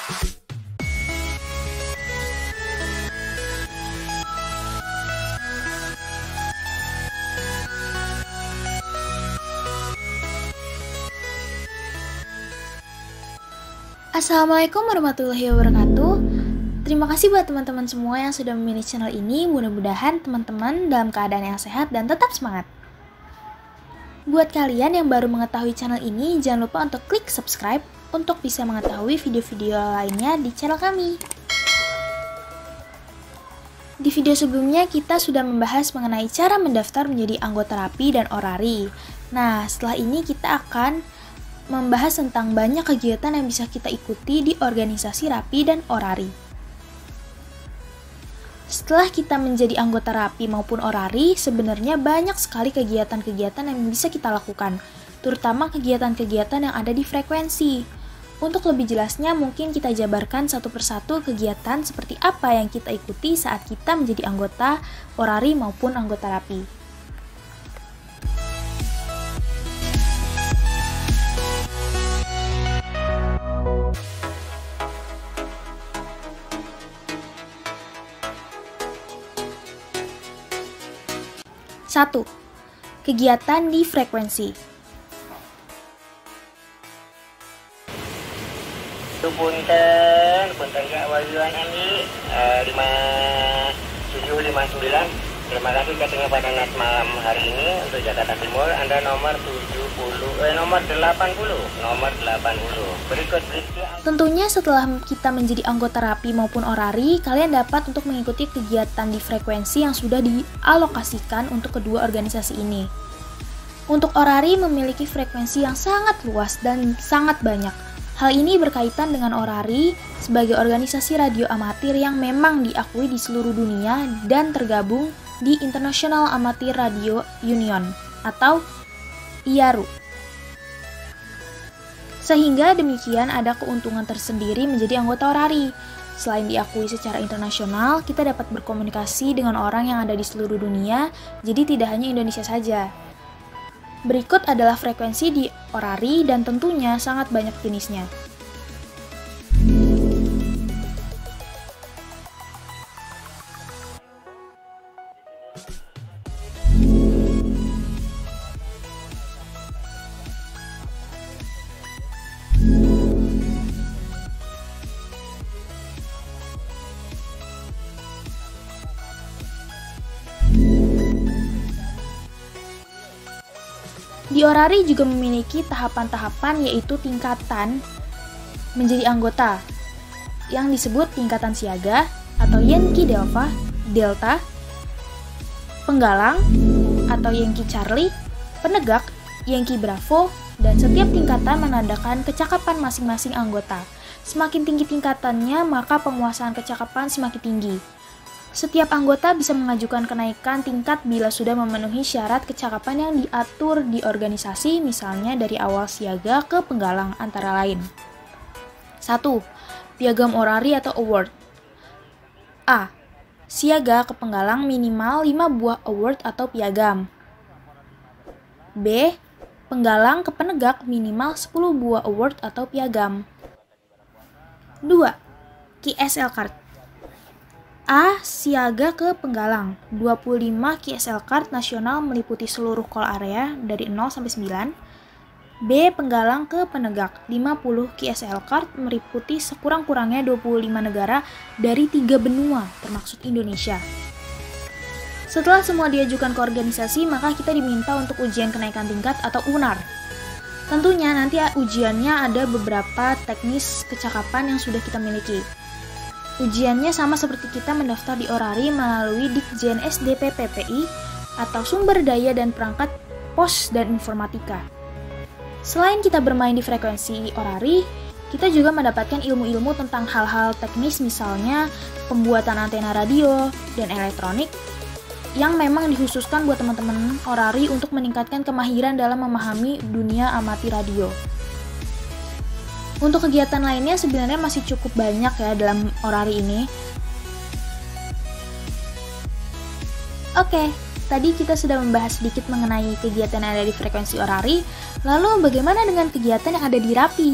Assalamualaikum warahmatullahi wabarakatuh. Terima kasih buat teman-teman semua yang sudah memilih channel ini. Mudah-mudahan teman-teman dalam keadaan yang sehat dan tetap semangat. Buat kalian yang baru mengetahui channel ini, jangan lupa untuk klik subscribe untuk bisa mengetahui video-video lainnya di channel kami. Di video sebelumnya kita sudah membahas mengenai cara mendaftar menjadi anggota Rapi dan Orari. Nah, setelah ini kita akan membahas tentang banyak kegiatan yang bisa kita ikuti di organisasi Rapi dan Orari. Setelah kita menjadi anggota Rapi maupun Orari, sebenarnya banyak sekali kegiatan-kegiatan yang bisa kita lakukan, terutama kegiatan-kegiatan yang ada di frekuensi. Untuk lebih jelasnya, mungkin kita jabarkan satu persatu kegiatan seperti apa yang kita ikuti saat kita menjadi anggota Orari maupun anggota Rapi. Satu, kegiatan di frekuensi. Punten Kak Waluan MI 5759. Terima kasih katanya pada Nas malam hari ini untuk Jakarta Timur. Anda nomor 80. Berikut berita. Tentunya setelah kita menjadi anggota Rapi maupun Orari, kalian dapat untuk mengikuti kegiatan di frekuensi yang sudah dialokasikan untuk kedua organisasi ini. Untuk Orari memiliki frekuensi yang sangat luas dan sangat banyak. Hal ini berkaitan dengan Orari sebagai organisasi radio amatir yang memang diakui di seluruh dunia dan tergabung di International Amateur Radio Union atau IARU. Sehingga demikian ada keuntungan tersendiri menjadi anggota Orari. Selain diakui secara internasional, kita dapat berkomunikasi dengan orang yang ada di seluruh dunia, jadi tidak hanya Indonesia saja. Berikut adalah frekuensi di Orari dan tentunya sangat banyak jenisnya. Di Orari juga memiliki tahapan-tahapan, yaitu tingkatan menjadi anggota yang disebut tingkatan siaga atau Yankee Delta, penggalang atau Yankee Charlie, penegak Yankee Bravo, dan setiap tingkatan menandakan kecakapan masing-masing anggota. Semakin tinggi tingkatannya, maka penguasaan kecakapan semakin tinggi. Setiap anggota bisa mengajukan kenaikan tingkat bila sudah memenuhi syarat kecakapan yang diatur di organisasi, misalnya dari awal siaga ke penggalang antara lain. 1. Piagam Orari atau Award. A. Siaga ke penggalang minimal 5 buah award atau piagam. B. Penggalang ke penegak minimal 10 buah award atau piagam. 2. KSL Card. A. Siaga ke penggalang 25 KSL Card nasional meliputi seluruh call area dari 0 sampai 9. B. Penggalang ke penegak 50 KSL Card meliputi sekurang-kurangnya 25 negara dari 3 benua termasuk Indonesia. Setelah semua diajukan ke organisasi, maka kita diminta untuk ujian kenaikan tingkat atau UNAR. Tentunya nanti ujiannya ada beberapa teknis kecakapan yang sudah kita miliki. Ujiannya sama seperti kita mendaftar di Orari melalui Ditjen SDP PPI atau Sumber Daya dan Perangkat Pos dan Informatika. Selain kita bermain di frekuensi Orari, kita juga mendapatkan ilmu-ilmu tentang hal-hal teknis, misalnya pembuatan antena radio dan elektronik yang memang dikhususkan buat teman-teman Orari untuk meningkatkan kemahiran dalam memahami dunia amati radio. Untuk kegiatan lainnya sebenarnya masih cukup banyak ya dalam Orari ini. Oke, tadi kita sudah membahas sedikit mengenai kegiatan yang ada di frekuensi Orari. Lalu bagaimana dengan kegiatan yang ada di Rapi?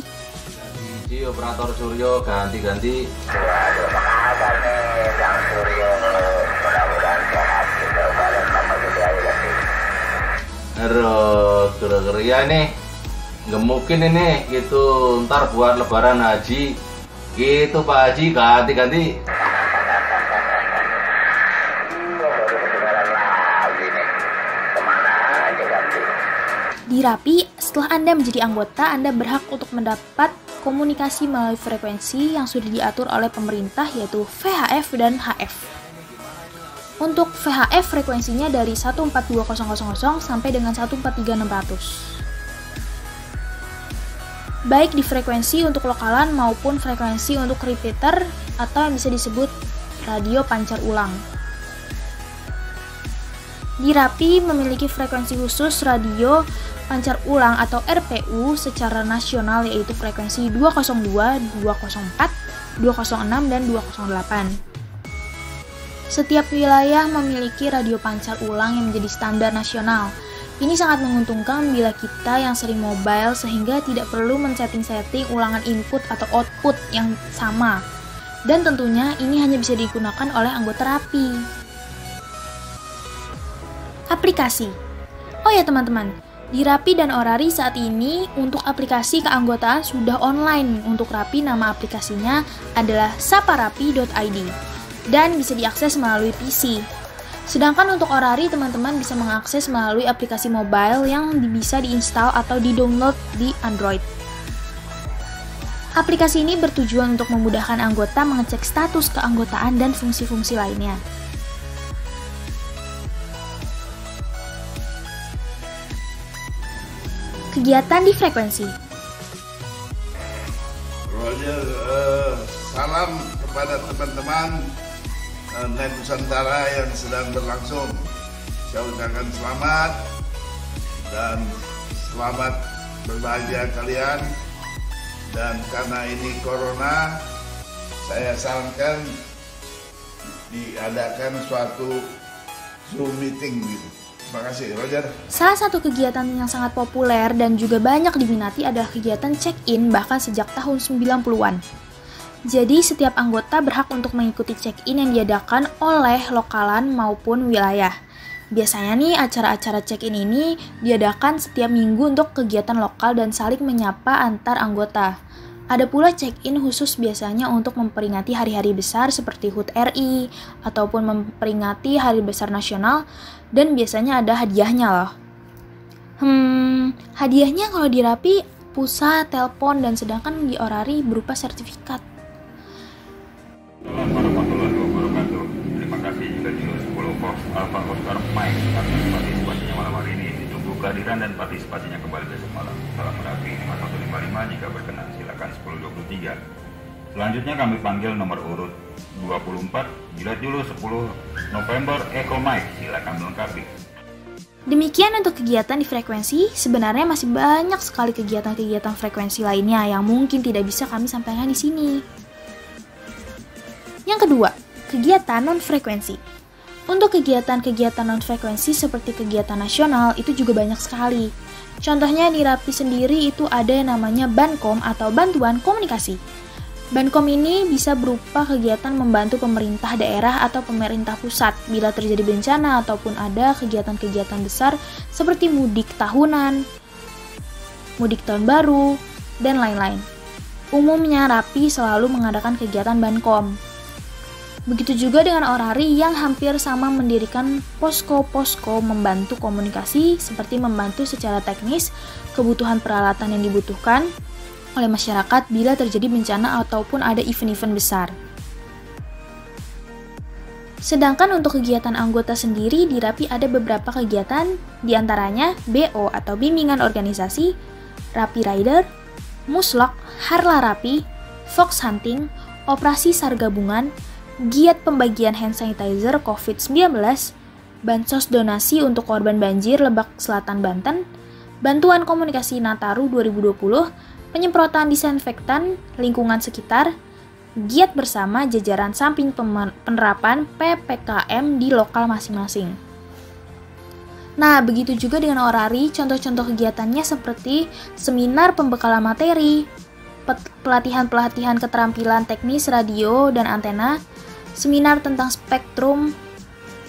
Di Iji operator Suryo ganti-ganti. Waduh, apa nih Kang Suryo? Mudah-mudahan sehat gitu, badan sama gede aja sih. Aduh, kira-kira ya nih. Nggak mungkin ini gitu, ntar buat lebaran haji gitu Pak Haji, ganti-ganti. Di Rappi, setelah Anda menjadi anggota, Anda berhak untuk mendapat komunikasi melalui frekuensi yang sudah diatur oleh pemerintah, yaitu VHF dan HF. Untuk VHF frekuensinya dari 142000 sampai dengan 143600. Baik di frekuensi untuk lokalan maupun frekuensi untuk repeater atau yang bisa disebut radio pancar ulang. Di Rappi memiliki frekuensi khusus radio pancar ulang atau RPU secara nasional, yaitu frekuensi 202, 204, 206, dan 208. Setiap wilayah memiliki radio pancar ulang yang menjadi standar nasional. Ini sangat menguntungkan bila kita yang sering mobile sehingga tidak perlu men-setting-setting ulangan input atau output yang sama. Dan tentunya ini hanya bisa digunakan oleh anggota Rappi. Aplikasi. Oh ya teman-teman, di Rappi dan Orari saat ini untuk aplikasi keanggotaan sudah online. Untuk Rappi nama aplikasinya adalah saparapi.id dan bisa diakses melalui PC. Sedangkan untuk Orari teman-teman bisa mengakses melalui aplikasi mobile yang bisa diinstal atau di-download di Android. Aplikasi ini bertujuan untuk memudahkan anggota mengecek status keanggotaan dan fungsi-fungsi lainnya. Kegiatan di frekuensi. Roger, salam kepada teman-teman Net Nusantara yang sedang berlangsung. Saya ucapkan selamat dan selamat berbahagia kalian. Dan karena ini corona, saya sarankan diadakan suatu Zoom meeting gitu. Terima kasih, Roger. Salah satu kegiatan yang sangat populer dan juga banyak diminati adalah kegiatan check-in bahkan sejak tahun 90-an. Jadi setiap anggota berhak untuk mengikuti check-in yang diadakan oleh lokalan maupun wilayah. Biasanya nih acara-acara check-in ini diadakan setiap minggu untuk kegiatan lokal dan saling menyapa antar anggota. Ada pula check-in khusus biasanya untuk memperingati hari-hari besar seperti HUT RI ataupun memperingati hari besar nasional, dan biasanya ada hadiahnya loh. Hadiahnya kalau di Rappi pulsa, telepon, dan sedangkan di Orari berupa sertifikat. Assalamualaikum warahmatullahi wabarakatuh. Terima kasih juga di 10 Fox Alpha Oscar Mike atas partisipasinya malam hari ini. Ditunggu kehadiran dan partisipasinya kembali besok malam. Salam Rappi 5155, jika berkenan silakan 1023. Selanjutnya kami panggil nomor urut 24, Jilat Julu 10 November Echo Mike, silakan melengkapi. Demikian untuk kegiatan di frekuensi. Sebenarnya masih banyak sekali kegiatan-kegiatan frekuensi lainnya yang mungkin tidak bisa kami sampaikan di sini. Yang kedua, kegiatan non-frekuensi. Untuk kegiatan-kegiatan non-frekuensi seperti kegiatan nasional itu juga banyak sekali. Contohnya di Rappi sendiri itu ada yang namanya Bankom atau Bantuan Komunikasi. Bankom ini bisa berupa kegiatan membantu pemerintah daerah atau pemerintah pusat bila terjadi bencana ataupun ada kegiatan-kegiatan besar seperti mudik tahunan, mudik tahun baru, dan lain-lain. Umumnya Rappi selalu mengadakan kegiatan Bankom. Begitu juga dengan Orari yang hampir sama mendirikan posko-posko membantu komunikasi seperti membantu secara teknis kebutuhan peralatan yang dibutuhkan oleh masyarakat bila terjadi bencana ataupun ada event-event besar. Sedangkan untuk kegiatan anggota sendiri di Rappi ada beberapa kegiatan, diantaranya BO atau Bimbingan Organisasi, Rappi Rider, Muslok, Harla Rappi, Fox Hunting, Operasi SAR Gabungan, giat pembagian hand sanitizer COVID-19, bansos donasi untuk korban banjir Lebak Selatan Banten, bantuan komunikasi Nataru 2020, penyemprotan disinfektan lingkungan sekitar, giat bersama jajaran samping penerapan PPKM di lokal masing-masing. Nah, begitu juga dengan Orari, contoh-contoh kegiatannya seperti seminar pembekalan materi, pelatihan-pelatihan keterampilan teknis radio dan antena, seminar tentang spektrum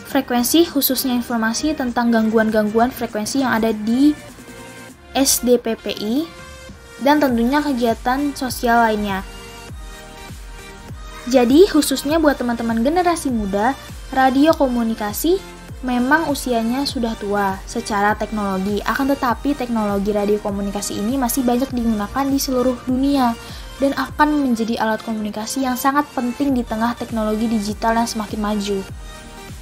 frekuensi, khususnya informasi tentang gangguan-gangguan frekuensi yang ada di SDPPI, dan tentunya kegiatan sosial lainnya. Jadi, khususnya buat teman-teman generasi muda, radio komunikasi memang usianya sudah tua secara teknologi, akan tetapi teknologi radio komunikasi ini masih banyak digunakan di seluruh dunia dan akan menjadi alat komunikasi yang sangat penting di tengah teknologi digital yang semakin maju.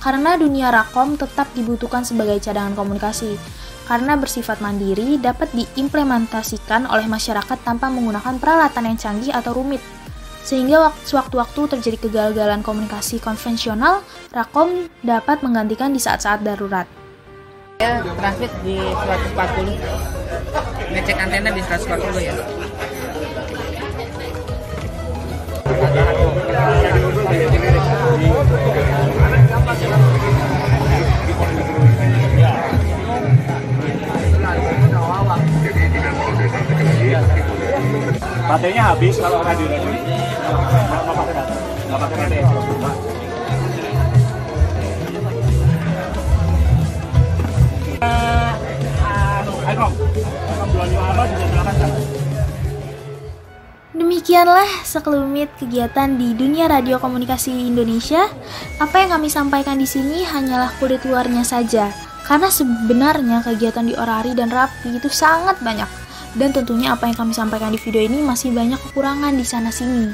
Karena dunia Rakom tetap dibutuhkan sebagai cadangan komunikasi, karena bersifat mandiri dapat diimplementasikan oleh masyarakat tanpa menggunakan peralatan yang canggih atau rumit. Sehingga sewaktu-waktu terjadi kegagalan komunikasi konvensional, Rakom dapat menggantikan di saat-saat darurat. Ya, transmit di 140. Ngecek antena di 140 ya. Baterainya habis kalau radio ini. Nggak pakai data. Nggak pakai baterai. Demikianlah sekelumit kegiatan di dunia radio komunikasi Indonesia. Apa yang kami sampaikan di sini hanyalah kulit luarnya saja, karena sebenarnya kegiatan di Orari dan Rapi itu sangat banyak. Dan tentunya apa yang kami sampaikan di video ini masih banyak kekurangan di sana-sini.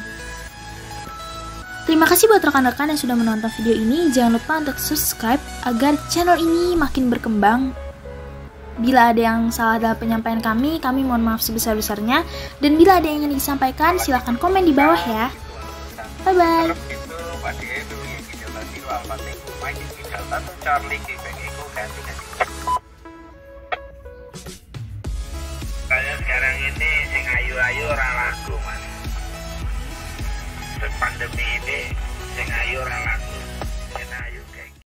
Terima kasih buat rekan-rekan yang sudah menonton video ini. Jangan lupa untuk subscribe agar channel ini makin berkembang. Bila ada yang salah dalam penyampaian kami mohon maaf sebesar-besarnya. Dan bila ada yang ingin disampaikan, silahkan komen di bawah ya. Bye-bye. Kayak sekarang ini sing ayu-ayu ora laku, Mas. Pandemi ini sing ayu ora laku.